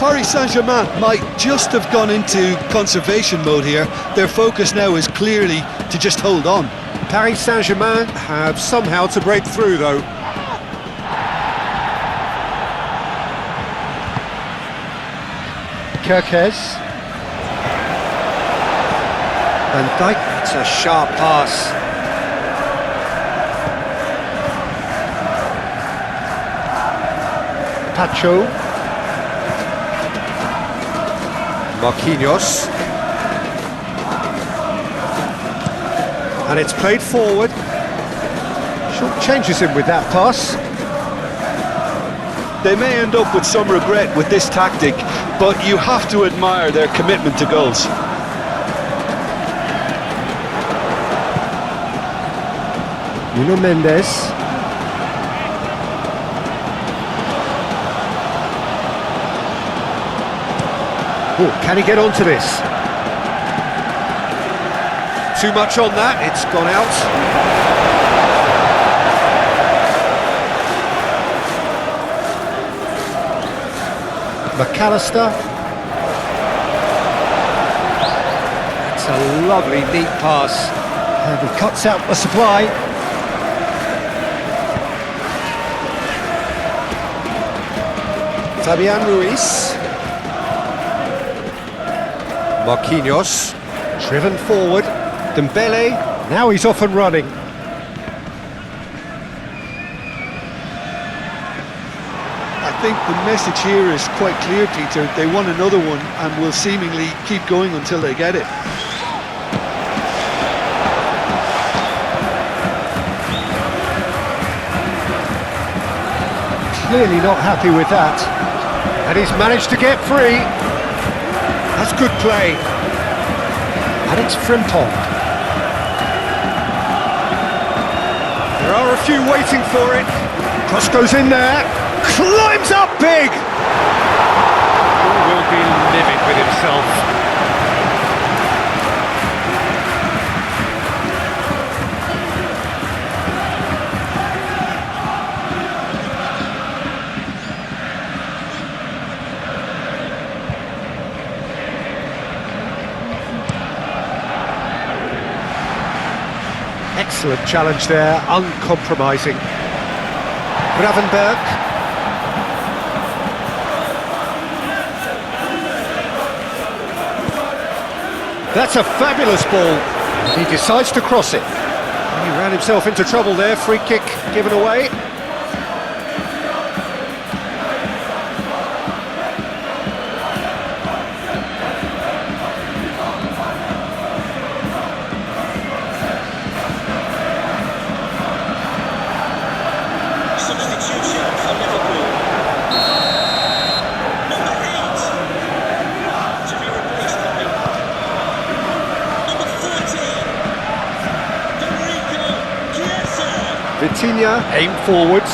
Paris Saint-Germain might just have gone into conservation mode here. Their focus now is clearly to just hold on. Paris Saint-Germain have somehow to break through though. Kirkes. Van Dijk, that's a sharp pass. Pacho. Marquinhos. And it's played forward. Short changes him with that pass. They may end up with some regret with this tactic, but you have to admire their commitment to goals. Nuno Mendes. Oh, can he get onto this? Too much on that, it's gone out. McAllister. It's a lovely, neat pass. And he cuts out the supply. Fabian Ruiz. Marquinhos, driven forward. Dembele, now he's off and running. I think the message here is quite clear, Peter. They want another one and will seemingly keep going until they get it. Clearly not happy with that. And he's managed to get free. That's good play. And it's Frimpong. There are a few waiting for it. Cross goes in there. Climbs up big. He will be livid with himself. Excellent challenge there, uncompromising. Gravenberg. That's a fabulous ball. He decides to cross it. He ran himself into trouble there, free kick given away. Substitution for Liverpool. Number 8 to be replaced by number 14. Vitinha, aim forwards.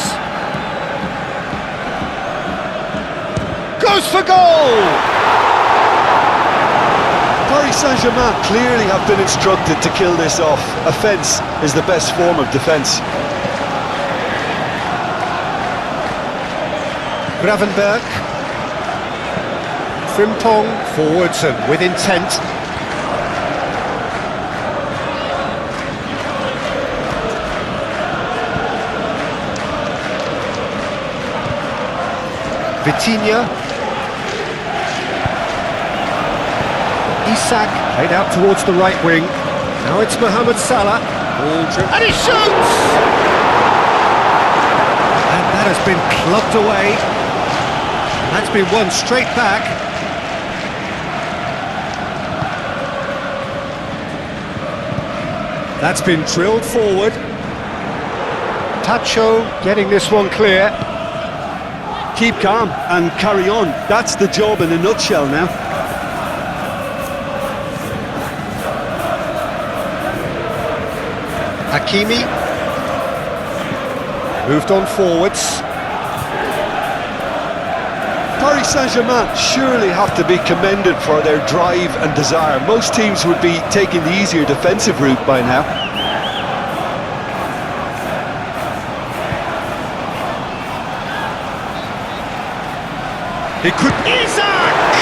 Goes for goal! Paris Saint-Germain clearly have been instructed to kill this off. Offence is the best form of defence. Gravenberg. Frimpong, forwards and with intent. Vitinha. Isak played out towards the right wing. Now it's Mohamed Salah. And he shoots! And that has been clubbed away. That's been won straight back. That's been drilled forward. Tacho getting this one clear. Keep calm and carry on. That's the job in a nutshell now. Hakimi. Moved on forwards. Paris Saint-Germain surely have to be commended for their drive and desire. Most teams would be taking the easier defensive route by now. He could... Isak!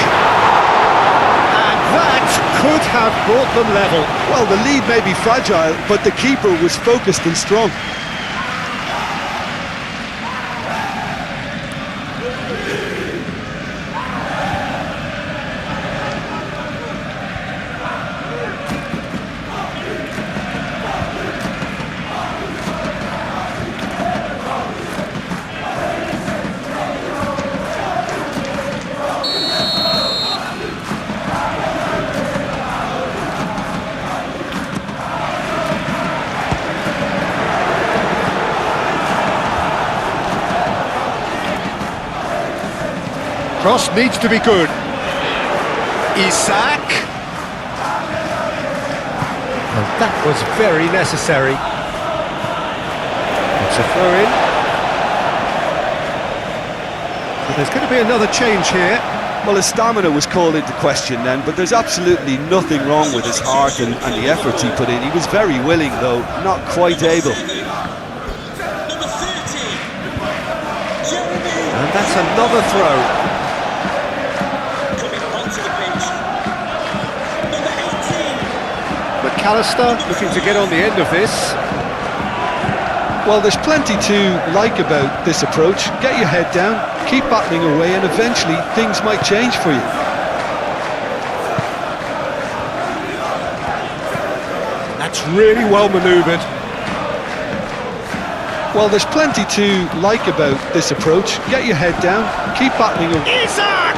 And that could have brought them level. Well, the lead may be fragile, but the keeper was focused and strong. Cross needs to be good. Isak. And that was very necessary. It's a throw in. But there's going to be another change here. Well, his stamina was called into question then, but there's absolutely nothing wrong with his heart and the efforts he put in. He was very willing, though, not quite able. Number 30. And that's another throw. McAllister looking to get on the end of this. Well, there's plenty to like about this approach. Get your head down, keep battling away, and eventually things might change for you. That's really well manoeuvred. Well, there's plenty to like about this approach. Get your head down, keep battling away. Isak!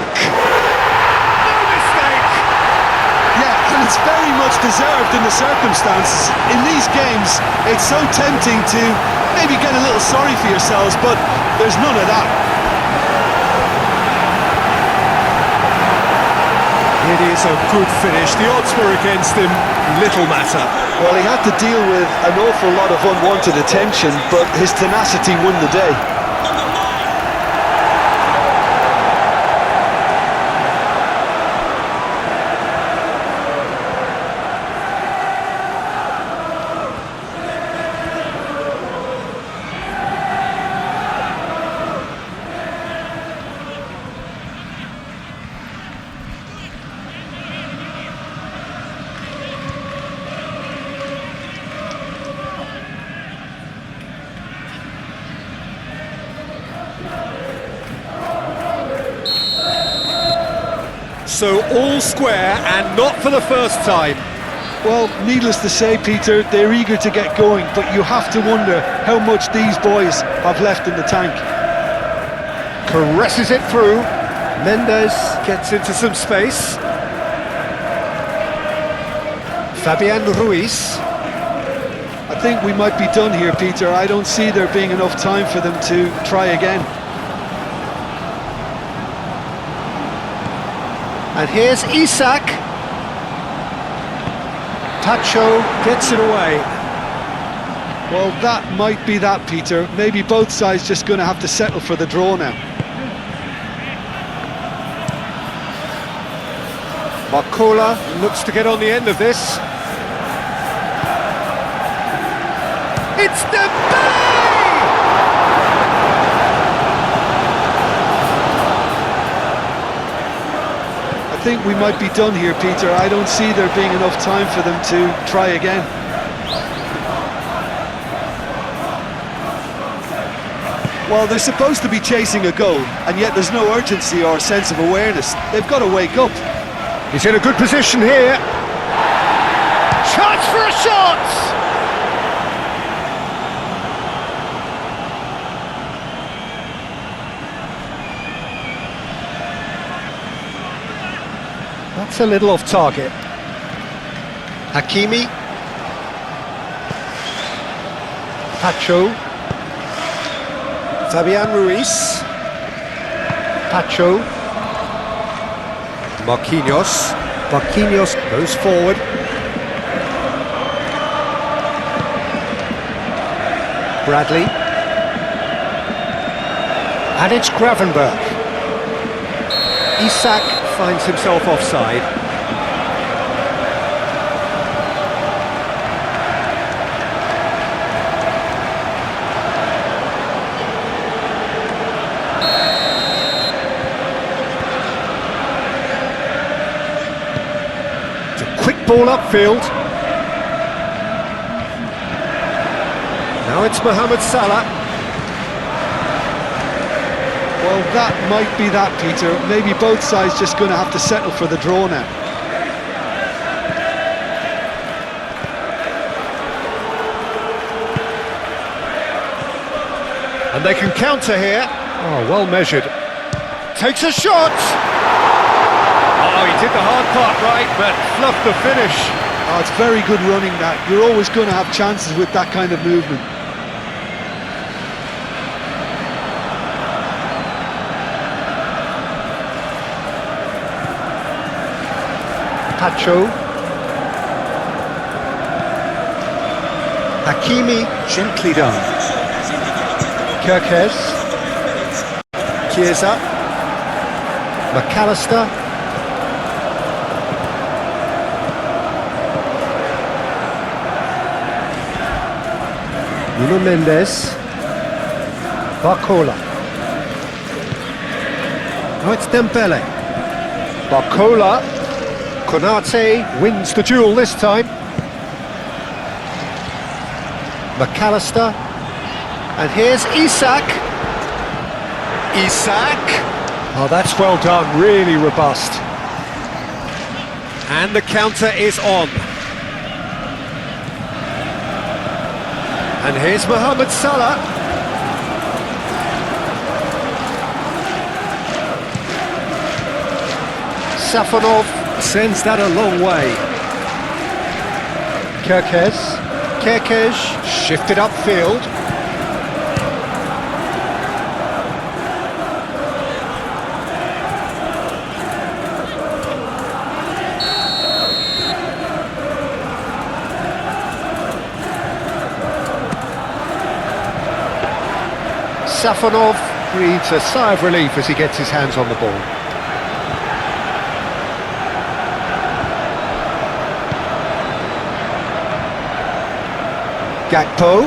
It's very much deserved in the circumstances. In these games, it's so tempting to maybe get a little sorry for yourselves, but there's none of that. It is a good finish. The odds were against him, little matter. Well, he had to deal with an awful lot of unwanted attention, but his tenacity won the day. So all square, and not for the first time. Well, needless to say, Peter, they're eager to get going, but you have to wonder how much these boys have left in the tank. Caresses it through. Mendes gets into some space. Fabian Ruiz. I think we might be done here, Peter. I don't see there being enough time for them to try again. And here's Isak. Tacho gets it away. Well, that might be that, Peter. Maybe both sides just going to have to settle for the draw now. Marcola looks to get on the end of this. It's Dembele! I think we might be done here, Peter. I don't see there being enough time for them to try again. Well, they're supposed to be chasing a goal, and yet there's no urgency or sense of awareness. They've got to wake up. He's in a good position here. Chance for a shot! That's a little off target. Hakimi. Pacho. Fabian Ruiz. Pacho. Marquinhos. Marquinhos goes forward. Bradley. And it's Gravenberch. Isak finds himself offside. It's a quick ball upfield. Now it's Mohamed Salah. Well, that might be that, Peter. Maybe both sides just going to have to settle for the draw now. And they can counter here. Oh, well measured. Takes a shot! Oh, he did the hard part right, but fluffed the finish. Oh, it's very good running, that. You're always going to have chances with that kind of movement. Pacho. Hakimi, gently done. Kirkes. Chiesa. McAllister. Nuno Mendes. Barcola. Now it's Dembele. Barcola. Konate wins the duel this time. McAllister. And here's Isak. Isak. Oh, that's well done, really robust. And the counter is on. And here's Mohamed Salah. Safonov sends that a long way. Kirkes shifted upfield. Safonov breathes a sigh of relief as he gets his hands on the ball. Gakpo.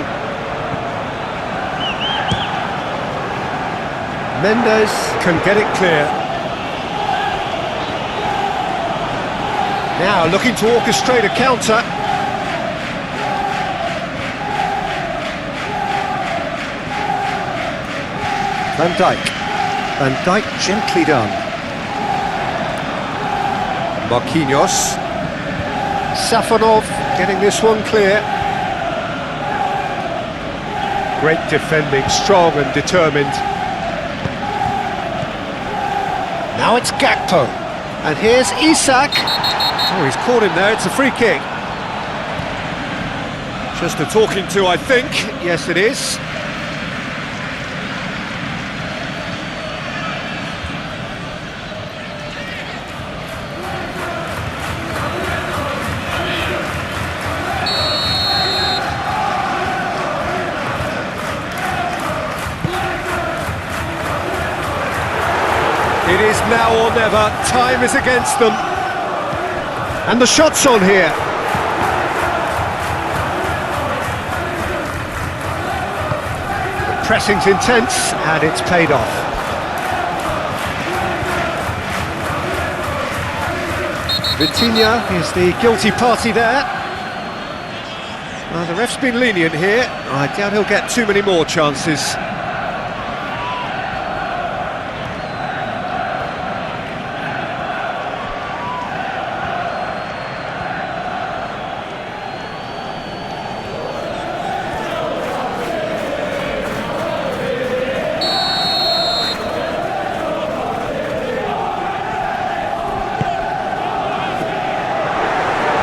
Mendes can get it clear. Now looking to orchestrate a counter. Van Dijk. Van Dijk gently done. Marquinhos. Safonov getting this one clear. Great defending, strong and determined. Now it's Gakpo. And here's Isak. Oh, he's caught him there, it's a free kick. Just a talking to, I think. Yes, it is. It is now or never. Time is against them. And the shot's on here. The pressing's intense, and it's paid off. Vitinha is the guilty party there. Well, the ref's been lenient here. I doubt he'll get too many more chances.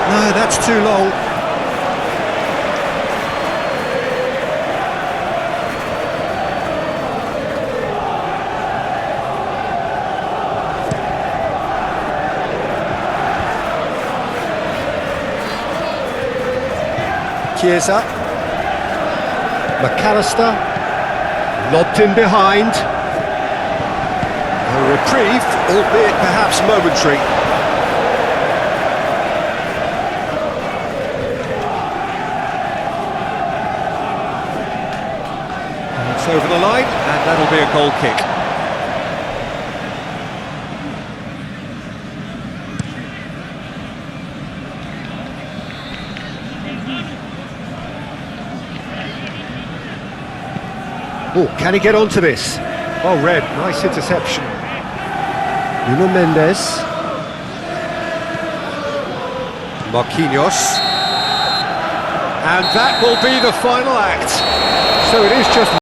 No, that's too long. Chiesa. McAllister. Lobbed in behind. A reprieve, albeit perhaps momentary. Over the line, and that'll be a goal kick. Oh, can he get onto this? Well read, nice interception. Nuno Mendes. Marquinhos. And that will be the final act. So it is just